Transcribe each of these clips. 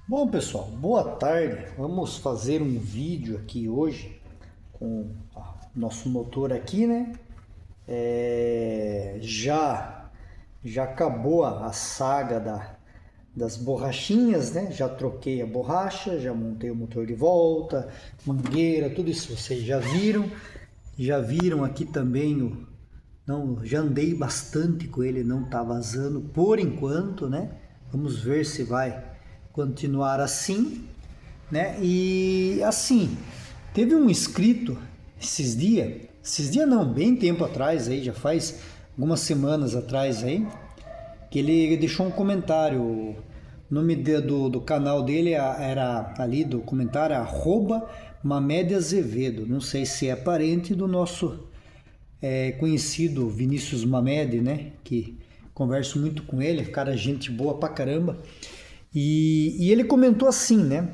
Bom, pessoal, boa tarde. Vamos fazer um vídeo aqui hoje com nosso motor aqui, né? Já acabou a saga das borrachinhas, né? Já troquei a borracha, já montei o motor de volta, mangueira, tudo isso vocês já viram. Já viram aqui também não, já andei bastante com ele, não tá vazando por enquanto, né? Vamos ver se vai continuar assim, né? E assim, teve um inscrito esses dias não, bem tempo atrás aí, já faz algumas semanas atrás aí, que ele deixou um comentário. O nome do canal dele era ali do comentário @Mamed Azevedo. Não sei se é parente do nosso conhecido Vinícius Mamed, né? Que converso muito com ele, cara, gente boa pra caramba. E ele comentou assim, né?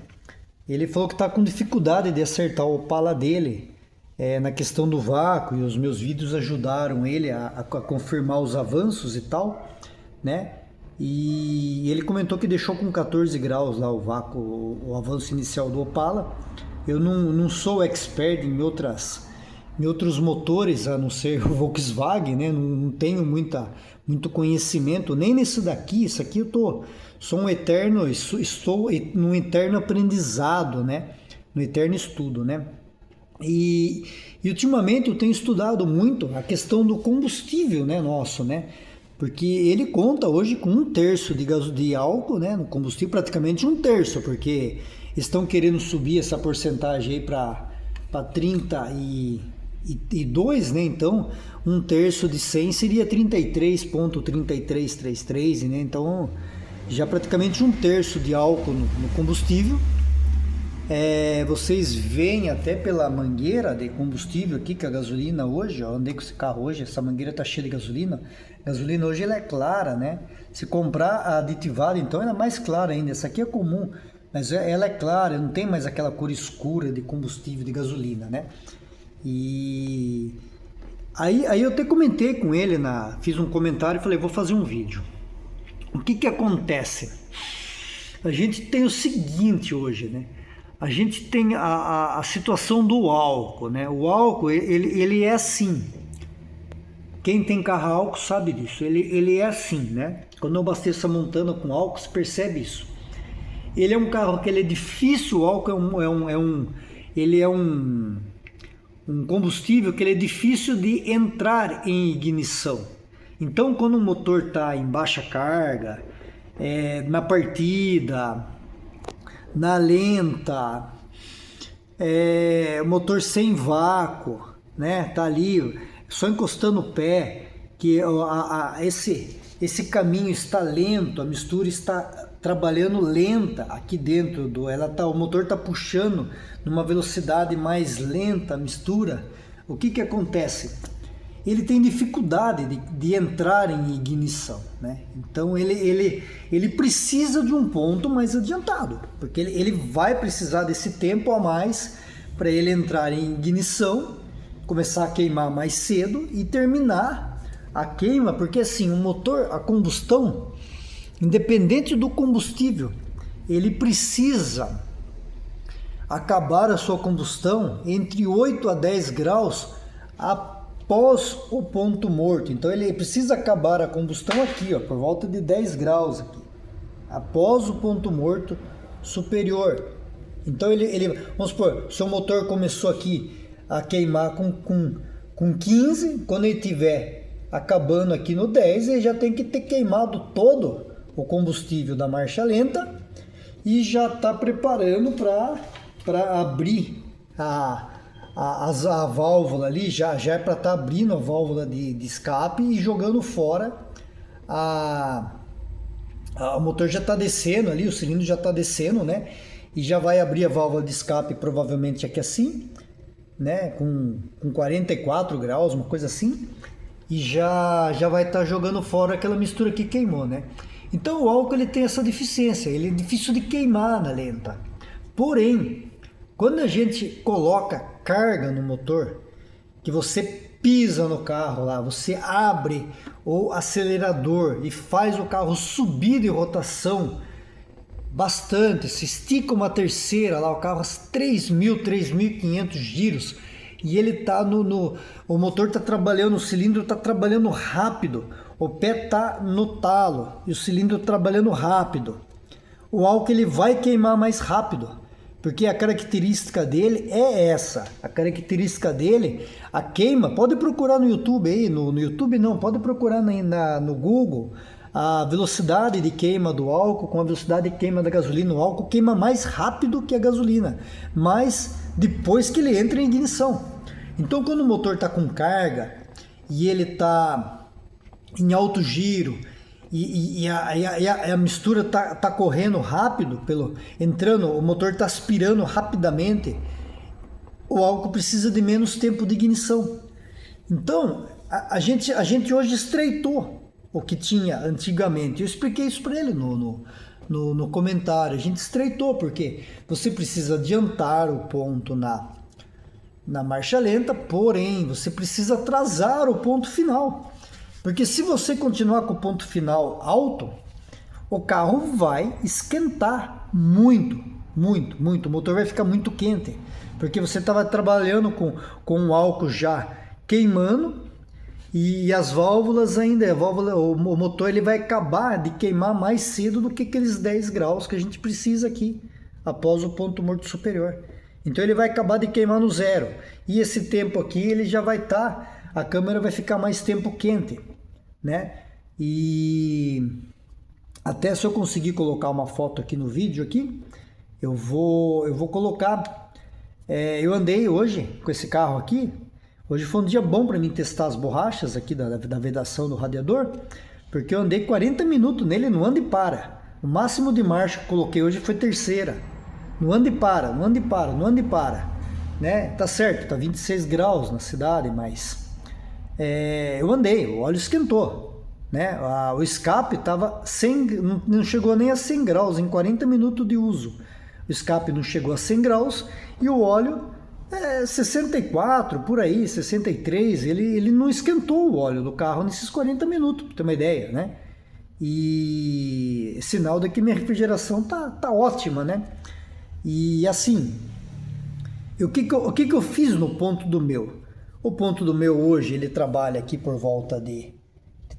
Ele falou que tá com dificuldade de acertar o Opala dele na questão do vácuo, e os meus vídeos ajudaram ele a confirmar os avanços e tal, né? E ele comentou que deixou com 14 graus lá o vácuo, o avanço inicial do Opala. Eu não sou expert em outros motores, a não ser o Volkswagen, né? Não tenho muito conhecimento nem nesse daqui. Isso aqui sou um eterno, estou num eterno aprendizado, né? No eterno estudo, né? E ultimamente eu tenho estudado muito a questão do combustível, né, nosso, né? Porque ele conta hoje com 1/3 de álcool, né, no combustível, praticamente 1/3, porque estão querendo subir essa porcentagem aí para 32, né? Então, 1/3 de 100 seria 33,3333, né? Então, já praticamente 1/3 de álcool no combustível. Vocês veem até pela mangueira de combustível aqui, que a gasolina hoje, ó, andei com esse carro hoje, essa mangueira tá cheia de gasolina. A gasolina hoje ela é clara, né? Se comprar a aditivada, então ela é mais clara ainda. Essa aqui é comum, mas ela é clara, não tem mais aquela cor escura de combustível de gasolina, né? E aí eu até comentei com ele, fiz um comentário e falei, vou fazer um vídeo. O que acontece? A gente tem o seguinte hoje, né? A gente tem a situação do álcool, né? O álcool, ele é assim. Quem tem carro a álcool sabe disso. Ele é assim, né? Quando eu abasteço a Montana com álcool, você percebe isso. Ele é um carro que ele é difícil, o álcool ele é um combustível que ele é difícil de entrar em ignição. Então, quando o motor está em baixa carga, na partida, na lenta, o motor sem vácuo, né? Tá ali só encostando o pé, que esse caminho está lento, a mistura está trabalhando lenta aqui dentro o motor está puxando numa velocidade mais lenta a mistura. O que acontece? Ele tem dificuldade de entrar em ignição, né? Então ele precisa de um ponto mais adiantado, porque ele vai precisar desse tempo a mais para ele entrar em ignição, começar a queimar mais cedo e terminar a queima, porque assim, o motor, a combustão, independente do combustível, ele precisa acabar a sua combustão entre 8 a 10 graus após o ponto morto. Então ele precisa acabar a combustão aqui, ó, por volta de 10 graus aqui, após o ponto morto superior. Então vamos supor, seu motor começou aqui a queimar com 15, quando ele estiver acabando aqui no 10, ele já tem que ter queimado todo o combustível da marcha lenta e já está preparando para abrir a válvula ali, já é para estar abrindo a válvula de escape e jogando fora o motor já está descendo ali, o cilindro já está descendo, né? E já vai abrir a válvula de escape provavelmente aqui assim, né? Com 44 graus, uma coisa assim, e já vai estar jogando fora aquela mistura que queimou, né? Então o álcool ele tem essa deficiência, ele é difícil de queimar na lenta. Porém, quando a gente coloca carga no motor, que você pisa no carro lá, você abre o acelerador e faz o carro subir de rotação bastante, se estica uma terceira lá, o carro a 3.000, 3.500 giros, e ele tá o motor tá trabalhando, o cilindro tá trabalhando rápido, o pé tá no talo e o cilindro trabalhando rápido. O álcool ele vai queimar mais rápido, porque a característica dele é essa. A característica dele, a queima, pode procurar no YouTube aí, no YouTube não, pode procurar no Google, a velocidade de queima do álcool com a velocidade de queima da gasolina. O álcool queima mais rápido que a gasolina, mas depois que ele entra em ignição. Então, quando o motor está com carga e ele está em alto giro e a mistura está correndo rápido, entrando, o motor está aspirando rapidamente, o álcool precisa de menos tempo de ignição. Então, a gente hoje estreitou o que tinha antigamente. Eu expliquei isso para ele no comentário. A gente estreitou porque você precisa adiantar o ponto na marcha lenta, porém você precisa atrasar o ponto final, porque se você continuar com o ponto final alto, o carro vai esquentar muito, o motor vai ficar muito quente, porque você estava trabalhando com o álcool já queimando e as válvulas ainda, o motor ele vai acabar de queimar mais cedo do que aqueles 10 graus que a gente precisa aqui após o ponto morto superior. Então ele vai acabar de queimar no zero. E esse tempo aqui ele já vai estar, a câmera vai ficar mais tempo quente, né? E até se eu conseguir colocar uma foto aqui no vídeo aqui, eu vou colocar. Eu andei hoje com esse carro aqui. Hoje foi um dia bom para mim testar as borrachas aqui da vedação do radiador, porque eu andei 40 minutos nele, não anda e para. O máximo de marcha que eu coloquei hoje foi terceira. Não anda e para, não anda e para, não anda e para, né? Tá certo, tá 26 graus na cidade, mas eu andei, o óleo esquentou, né? O escape tava não chegou nem a 100 graus em 40 minutos de uso. O escape não chegou a 100 graus e o óleo 64, por aí, 63, ele não esquentou o óleo do carro nesses 40 minutos, pra ter uma ideia, né? E sinal de que minha refrigeração tá ótima, né? E assim, o que eu fiz no ponto do meu? O ponto do meu hoje, ele trabalha aqui por volta de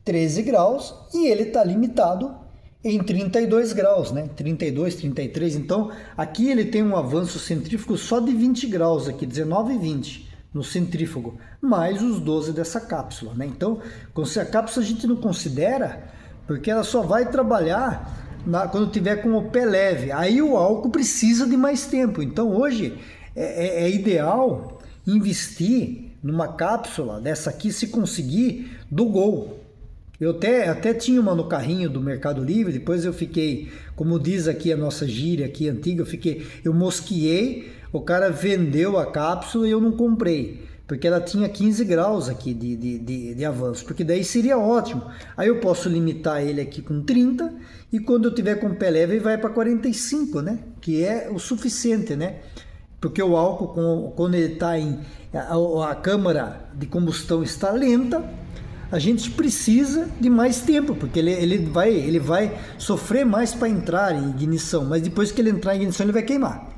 13 graus e ele está limitado em 32 graus, né? 32, 33. Então, aqui ele tem um avanço centrífugo só de 20 graus aqui, 19 e 20 no centrífugo, mais os 12 dessa cápsula, né? Então, a cápsula a gente não considera, porque ela só vai trabalhar quando tiver com o pé leve, aí o álcool precisa de mais tempo. Então hoje é ideal investir numa cápsula dessa aqui, se conseguir, do Gol. Eu até tinha uma no carrinho do Mercado Livre, depois eu fiquei, como diz aqui a nossa gíria aqui antiga, eu mosqueei, o cara vendeu a cápsula e eu não comprei, porque ela tinha 15 graus aqui de avanço, porque daí seria ótimo. Aí eu posso limitar ele aqui com 30 e quando eu tiver com pé leve vai para 45, né? Que é o suficiente, né? Porque o álcool, quando ele está a câmara de combustão está lenta, a gente precisa de mais tempo, porque ele vai sofrer mais para entrar em ignição, mas depois que ele entrar em ignição ele vai queimar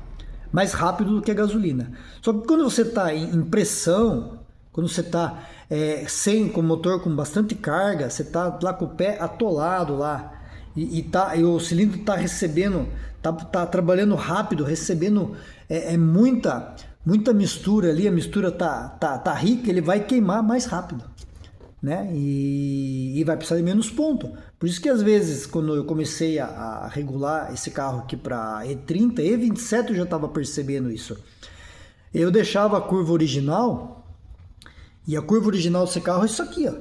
mais rápido do que a gasolina. Só que quando você está em pressão, quando você está com o motor com bastante carga, você está lá com o pé atolado lá, e o cilindro está recebendo, tá trabalhando rápido, recebendo muita mistura ali, a mistura tá rica, ele vai queimar mais rápido, né? E vai precisar de menos ponto. Por isso que às vezes, quando eu comecei a regular esse carro aqui para E30, E27 eu já estava percebendo isso. Eu deixava a curva original, e a curva original desse carro é isso aqui, ó.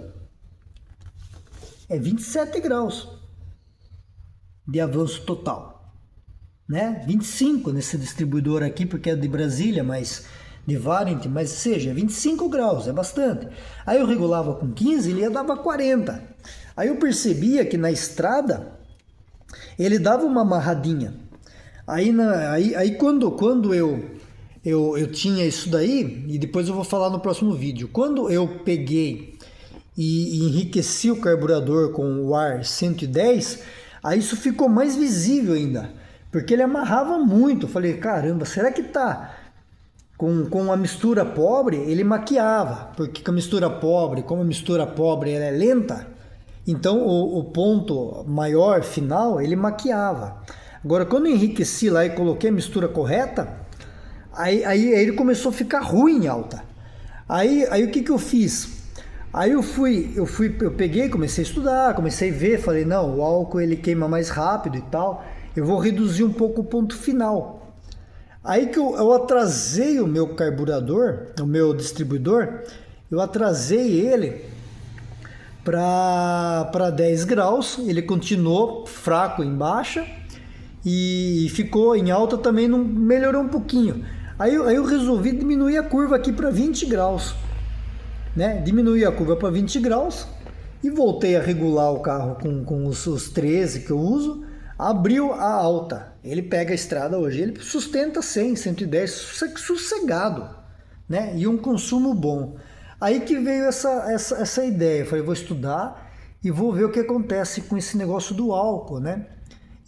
É 27 graus de avanço total, né? 25 nesse distribuidor aqui, porque é de Brasília, mas de Variant, mas seja, 25 graus, é bastante. Aí eu regulava com 15, ele ia dava 40. Aí eu percebia que na estrada ele dava uma amarradinha. Aí quando eu tinha isso daí, e depois eu vou falar no próximo vídeo, quando eu peguei e enriqueci o carburador com o ar 110, aí isso ficou mais visível ainda, porque ele amarrava muito. Eu falei, caramba, será que tá com a mistura pobre? Ele maquiava, porque com a mistura pobre, como a mistura pobre ela é lenta, então o ponto maior, final, ele maquiava. Agora, quando eu enriqueci lá e coloquei a mistura correta, aí ele começou a ficar ruim em alta. Aí o que que eu fiz? Aí eu peguei, comecei a estudar, comecei a ver, falei, não, o álcool ele queima mais rápido e tal, eu vou reduzir um pouco o ponto final. Aí que eu atrasei o meu carburador, o meu distribuidor, eu atrasei ele para 10 graus, ele continuou fraco em baixa e ficou em alta também, não melhorou um pouquinho. Aí eu resolvi diminuir a curva aqui para 20 graus. Né? Diminuí a curva para 20 graus e voltei a regular o carro com os 13 que eu uso, abriu a alta. Ele pega a estrada hoje, ele sustenta 100, 110, sossegado, né? E um consumo bom. Aí que veio essa ideia, eu falei, vou estudar e vou ver o que acontece com esse negócio do álcool, né?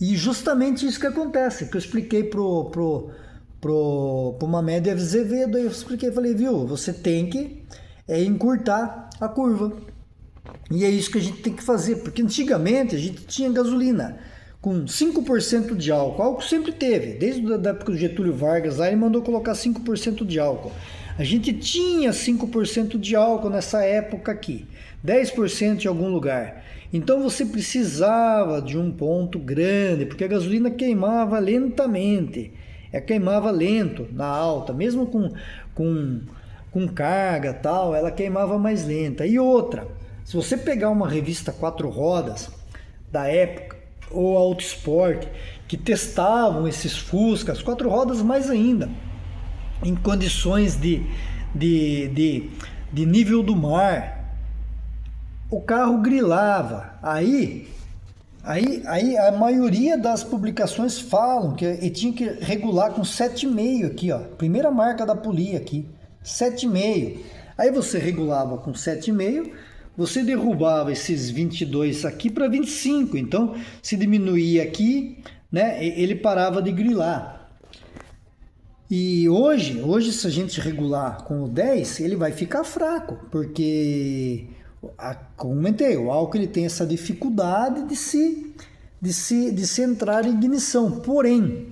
E justamente isso que acontece, que eu expliquei pro Mamed Azevedo, aí eu expliquei, falei, viu, você tem que encurtar a curva. E é isso que a gente tem que fazer, porque antigamente a gente tinha gasolina com 5% de álcool. Álcool sempre teve, desde a época do Getúlio Vargas, lá ele mandou colocar 5% de álcool. A gente tinha 5% de álcool nessa época aqui, 10% em algum lugar. Então você precisava de um ponto grande, porque a gasolina queimava lentamente, queimava lento na alta, mesmo com carga tal, ela queimava mais lenta. E outra, se você pegar uma revista 4 rodas da época, ou Auto Sport, que testavam esses Fuscas, 4 rodas mais ainda, em condições de nível do mar, o carro grilava. Aí a maioria das publicações falam que ele tinha que regular com 7,5 aqui, ó, primeira marca da polia aqui, 7,5. Aí você regulava com 7,5, você derrubava esses 22 aqui para 25. Então, se diminuía aqui, né, ele parava de grilar. E hoje se a gente regular com o 10, ele vai ficar fraco, porque, como comentei, o álcool ele tem essa dificuldade de se entrar em ignição. Porém,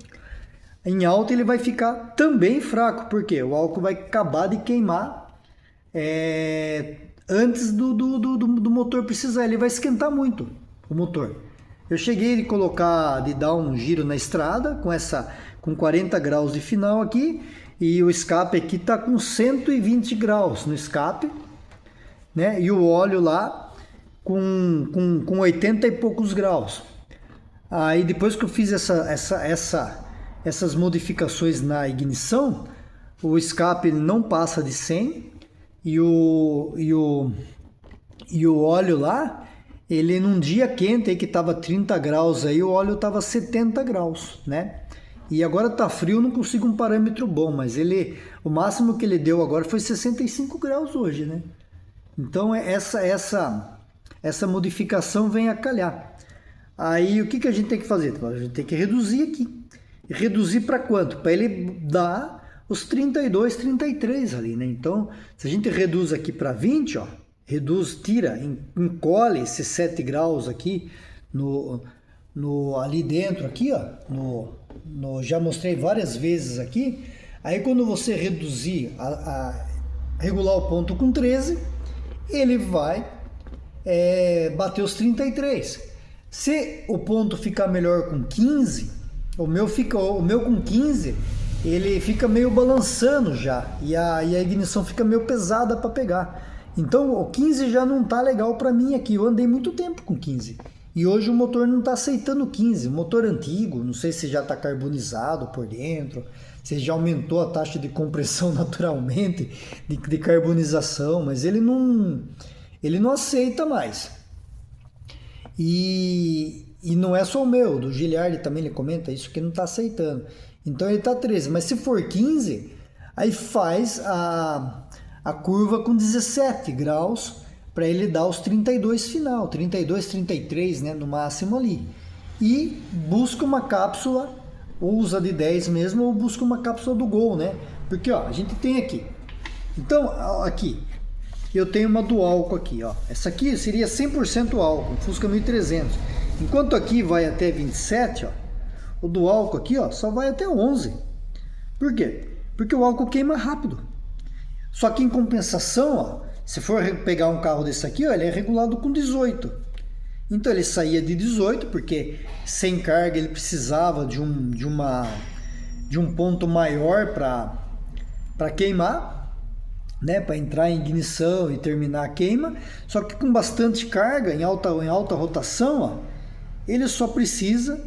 em alta ele vai ficar também fraco, porque o álcool vai acabar de queimar antes do motor precisar. Ele vai esquentar muito o motor. Eu cheguei de dar um giro na estrada com 40 graus de final aqui, e o escape aqui está com 120 graus no escape, né? E o óleo lá com 80 e poucos graus. Aí depois que eu fiz essas modificações na ignição, o escape não passa de 100 e o óleo lá, ele num dia quente aí que tava 30 graus aí, o óleo tava 70 graus, né? E agora tá frio, não consigo um parâmetro bom, mas o máximo que ele deu agora foi 65 graus hoje, né? Então essa modificação vem a calhar. Aí o que a gente tem que fazer? A gente tem que reduzir aqui. E reduzir para quanto? Para ele dar os 32, 33 ali, né? Então, se a gente reduz aqui para 20, ó, encolhe esses 7 graus aqui ali dentro aqui, ó, já mostrei várias vezes aqui. Aí quando você reduzir regular o ponto com 13, ele vai bater os 33. Se o ponto ficar melhor com 15, o meu com 15, ele fica meio balançando já, e a ignição fica meio pesada para pegar. Então o 15 já não tá legal para mim aqui. Eu andei muito tempo com 15. E hoje o motor não está aceitando 15. O motor antigo, não sei se já está carbonizado por dentro, se já aumentou a taxa de compressão naturalmente, de carbonização, mas ele não aceita mais. E não é só o meu, do Giliardi também ele comenta isso, que não está aceitando. Então ele está 13, mas se for 15, aí faz a curva com 17 graus, para ele dar os 32 final, 32, 33, né, no máximo ali. E busca uma cápsula ou usa de 10 mesmo, ou busca uma cápsula do Gol, né? Porque, ó, a gente tem aqui. Então, aqui, eu tenho uma do álcool aqui, ó. Essa aqui seria 100% álcool, Fusca 1300. Enquanto aqui vai até 27, ó, o do álcool aqui, ó, só vai até 11. Por quê? Porque o álcool queima rápido. Só que em compensação, ó, se for pegar um carro desse aqui, ó, ele é regulado com 18. Então ele saía de 18, porque sem carga ele precisava de um ponto maior para queimar, né, para entrar em ignição e terminar a queima. Só que com bastante carga, em alta rotação, ó, ele só precisa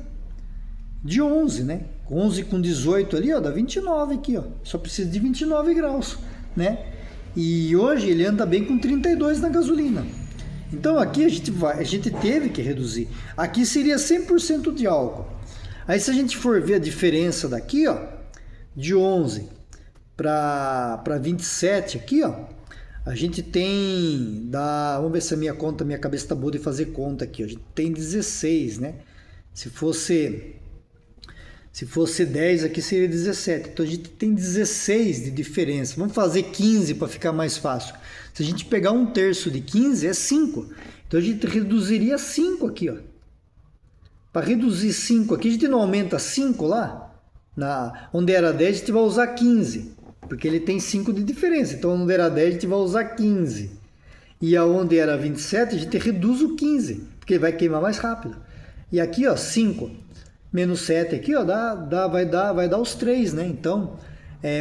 de 11, né? 11 com 18 ali, ó, dá 29 aqui, ó. Só precisa de 29 graus, né? E hoje ele anda bem com 32 na gasolina. Então aqui a gente teve que reduzir. Aqui seria 100% de álcool. Aí se a gente for ver a diferença daqui, ó, de 11 para 27 aqui, ó, a gente tem, vamos ver se a minha cabeça tá boa de fazer conta aqui, ó, a gente tem 16, né? Se fosse 10 aqui seria 17, então a gente tem 16 de diferença. Vamos fazer 15 para ficar mais fácil. Se a gente pegar 1/3 de 15 é 5, então a gente reduziria 5 aqui, ó. Para reduzir 5 aqui, a gente não aumenta 5 lá, onde era 10 a gente vai usar 15, porque ele tem 5 de diferença, então onde era 10 a gente vai usar 15. E aonde era 27 a gente reduz o 15, porque ele vai queimar mais rápido. E aqui, ó, 5 menos 7 aqui, ó, vai dar os 3, né? Então,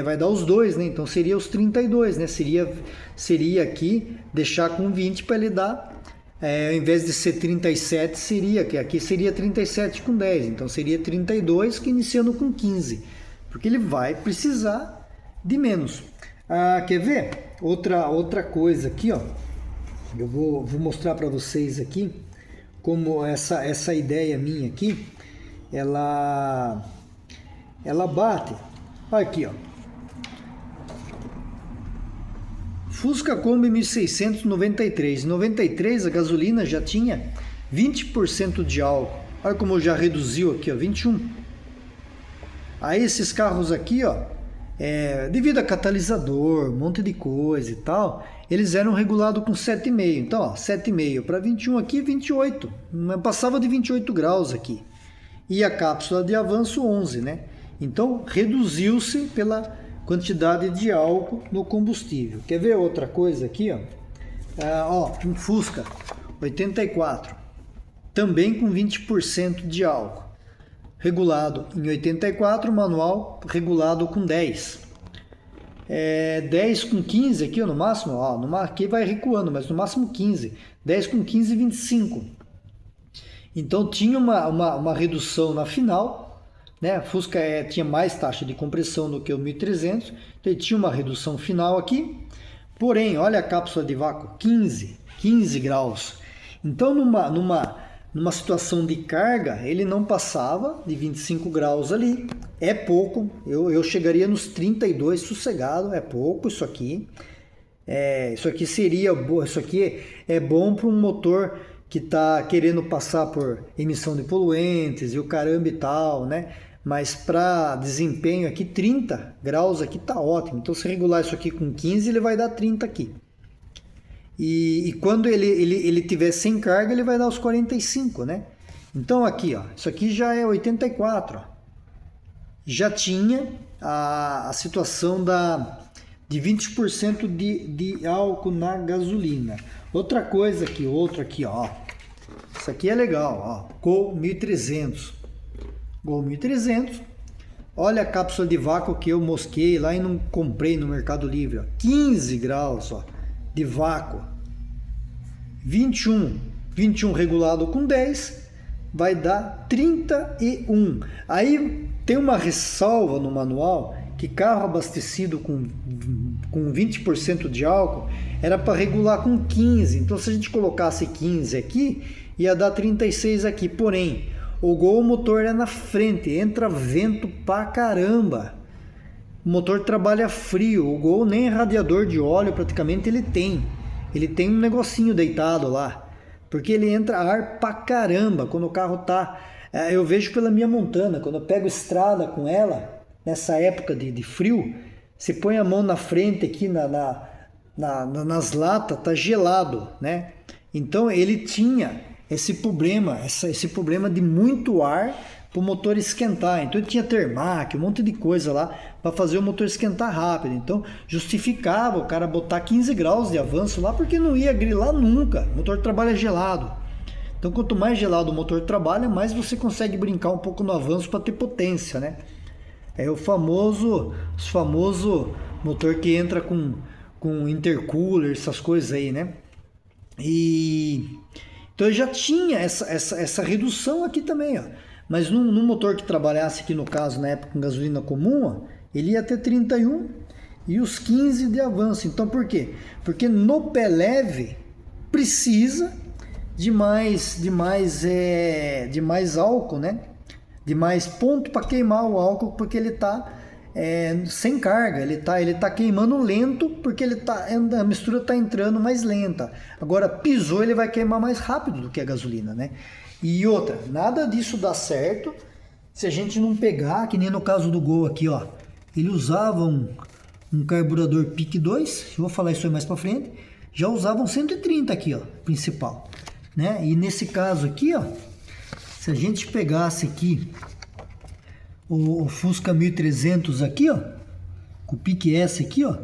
vai dar os 2, né? Então seria os 32, né? Seria aqui deixar com 20 para ele dar, ao invés de ser 37, aqui seria 37 com 10. Então seria 32 que iniciando com 15, porque ele vai precisar de menos. Quer ver? Outra coisa aqui, ó. Eu vou mostrar para vocês aqui como essa ideia minha aqui, ela bate. Olha aqui, ó. Fusca Kombi 1693. Em 93 a gasolina já tinha 20% de álcool. Olha como já reduziu aqui, ó, 21. Aí esses carros aqui, ó, devido a catalisador, um monte de coisa e tal, eles eram regulados com 7,5. Então, ó, 7,5 para 21 aqui, 28. Passava de 28 graus aqui. E a cápsula de avanço 11, né? Então reduziu-se pela quantidade de álcool no combustível. Quer ver outra coisa aqui, ó? Um Fusca 84, também com 20% de álcool, regulado em 84, manual regulado com 10. 10 com 15 aqui, ó, no máximo, ó, aqui vai recuando, mas no máximo 15. 10 com 15, 25. Então tinha uma redução na final, né? A Fusca tinha mais taxa de compressão do que o 1300, então ele tinha uma redução final aqui. Porém, olha a cápsula de vácuo, 15 graus. Então numa situação de carga, ele não passava de 25 graus ali. É pouco, eu chegaria nos 32 sossegado, é pouco isso aqui. Isso aqui seria bom, isso aqui é bom para um motor que está querendo passar por emissão de poluentes e o caramba e tal, né? Mas para desempenho aqui, 30 graus aqui tá ótimo. Então se regular isso aqui com 15, ele vai dar 30 aqui. E quando ele tiver sem carga, ele vai dar os 45, né? Então aqui, ó, isso aqui já é 84, ó. Já tinha a situação de 20% de álcool na gasolina. Outra coisa aqui, ó. Isso aqui é legal, ó. Gol 1300. Gol 1300. Olha a cápsula de vácuo que eu mosquei lá e não comprei no Mercado Livre, ó. 15 graus, ó, de vácuo. 21 regulado com 10, vai dar 31. Aí tem uma ressalva no manual que carro abastecido com 20% de álcool era para regular com 15. Então se a gente colocasse 15 aqui, ia dar 36 aqui. Porém, o Gol, o motor é na frente, entra vento pra caramba. O motor trabalha frio. O Gol nem radiador de óleo praticamente ele tem. Ele tem um negocinho deitado lá, porque ele entra ar pra caramba quando o carro tá Eu vejo pela minha Montana, quando eu pego estrada com ela, nessa época de frio, você põe a mão na frente aqui nas latas, tá gelado, né? Então ele tinha esse problema de muito ar para o motor esquentar. Então ele tinha Termac, um monte de coisa lá para fazer o motor esquentar rápido. Então justificava o cara botar 15 graus de avanço lá, porque não ia grilar nunca. O motor trabalha gelado. Então quanto mais gelado o motor trabalha, mais você consegue brincar um pouco no avanço para ter potência, né? É o famoso motor que entra com intercooler, essas coisas aí, né? Então eu já tinha essa redução aqui também, ó. Mas num motor que trabalhasse aqui, no caso, na época com gasolina comum, ó, ele ia ter 31 e os 15 de avanço. Então por quê? Porque no pé leve precisa de mais álcool, né? De mais ponto para queimar o álcool, porque ele está sem carga, ele tá queimando lento, porque a mistura está entrando mais lenta. Agora pisou, ele vai queimar mais rápido do que a gasolina, né? E outra, nada disso dá certo se a gente não pegar, que nem no caso do Gol aqui, ó. Ele usava um carburador PIC 2, eu vou falar isso aí mais para frente. Já usavam 130 aqui, ó, principal, né? E nesse caso aqui, ó, se a gente pegasse aqui o Fusca 1300 aqui, ó, com o PIC S aqui, ó,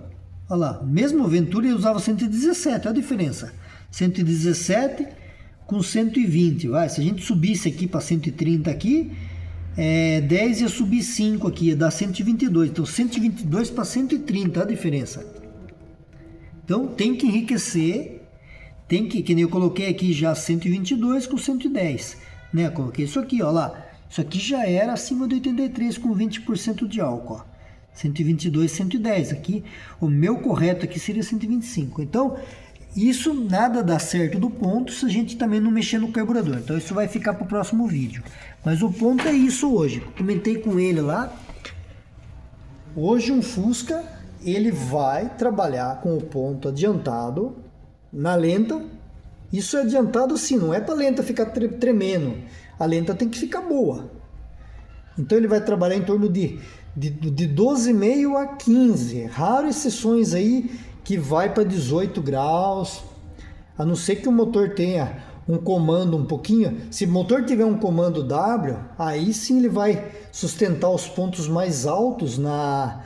olha lá, mesmo o Ventura ele usava 117, olha a diferença, 117 com 120, vai, se a gente subisse aqui para 130 aqui, 10 ia subir 5 aqui, ia dar 122, então 122 para 130, olha a diferença. Então tem que enriquecer, que nem eu coloquei aqui já 122 com 110, né, coloquei isso aqui, ó lá. Isso aqui já era acima de 83 com 20% de álcool, ó. 122, 110. Aqui, o meu correto aqui seria 125. Então, isso nada dá certo do ponto se a gente também não mexer no carburador. Então, isso vai ficar para o próximo vídeo. Mas o ponto é isso hoje. Comentei com ele lá. Hoje um Fusca, ele vai trabalhar com o ponto adiantado na lenta. Isso é adiantado assim, não é para a lenta ficar tremendo. A lenta tem que ficar boa. Então ele vai trabalhar em torno de 12,5 a 15. Raras exceções aí que vai para 18 graus. A não ser que o motor tenha um comando um pouquinho. Se o motor tiver um comando W, aí sim ele vai sustentar os pontos mais altos na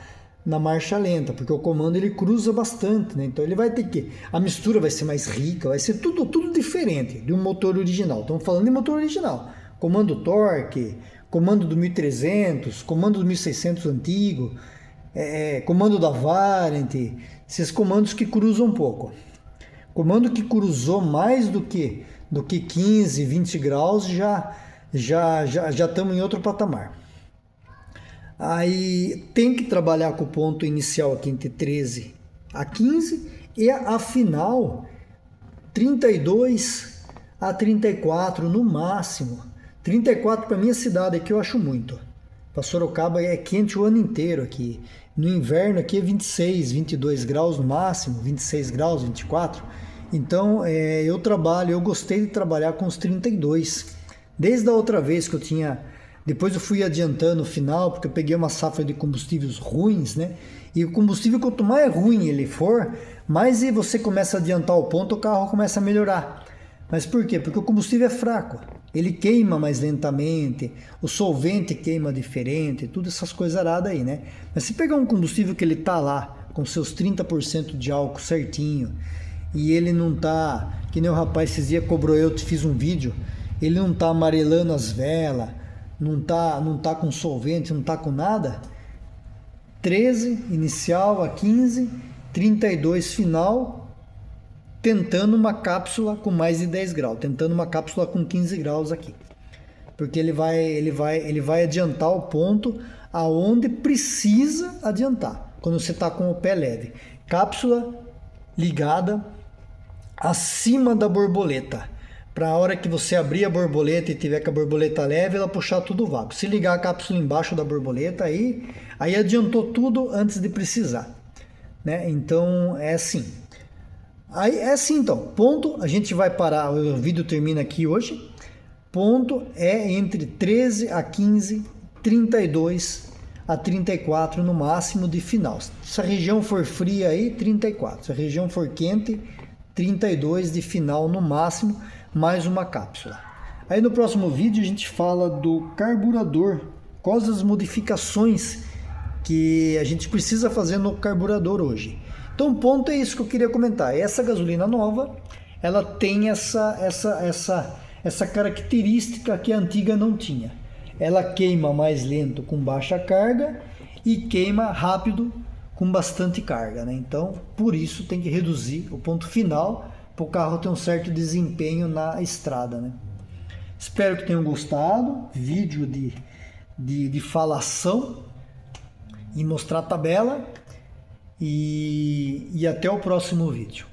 marcha lenta, porque o comando ele cruza bastante, né? Então ele vai ter que... A mistura vai ser mais rica, vai ser tudo diferente de um motor original. Estamos falando de motor original. Comando torque, comando do 1300, comando do 1600 antigo, comando da Variant, esses comandos que cruzam um pouco. Comando que cruzou mais do que 15, 20 graus, já estamos em outro patamar. Aí tem que trabalhar com o ponto inicial aqui entre 13 a 15 e a final 32 a 34 no máximo. 34 para minha cidade aqui eu acho muito. Para Sorocaba é quente o ano inteiro aqui. No inverno aqui é 26, 22 graus no máximo, 26 graus, 24. Então eu gostei de trabalhar com os 32. Desde a outra vez que eu tinha... Depois eu fui adiantando o final, porque eu peguei uma safra de combustíveis ruins, né? E o combustível, quanto mais ruim ele for, mais você começa a adiantar o ponto, o carro começa a melhorar. Mas por quê? Porque o combustível é fraco. Ele queima mais lentamente, o solvente queima diferente, todas essas coisas aradas aí, né? Mas se pegar um combustível que ele tá lá, com seus 30% de álcool certinho, e ele não tá, que nem o rapaz esses dias cobrou eu, fiz um vídeo, ele não tá amarelando as velas, não tá com solvente, não tá com nada, 13 inicial a 15, 32 final, tentando uma cápsula com mais de 10 graus, tentando uma cápsula com 15 graus aqui. Porque ele vai adiantar o ponto aonde precisa adiantar, quando você está com o pé leve. Cápsula ligada acima da borboleta, para a hora que você abrir a borboleta e tiver com a borboleta leve, ela puxar tudo o vácuo. Se ligar a cápsula embaixo da borboleta, aí adiantou tudo antes de precisar, né? Então é assim. Aí é assim, então, ponto, a gente vai parar, o vídeo termina aqui hoje. ponto é entre 13 a 15, 32 a 34 no máximo de final. Se a região for fria aí, 34. Se a região for quente, 32 de final no máximo, mais uma cápsula. Aí no próximo vídeo a gente fala do carburador, quais as modificações que a gente precisa fazer no carburador hoje. Então o ponto é isso que eu queria comentar. Essa gasolina nova, ela tem essa característica que a antiga não tinha. Ela queima mais lento com baixa carga e queima rápido com bastante carga, né? Então, por isso tem que reduzir o ponto final para o carro ter um certo desempenho na estrada, né? Espero que tenham gostado. Vídeo de falação e mostrar a tabela. E até o próximo vídeo.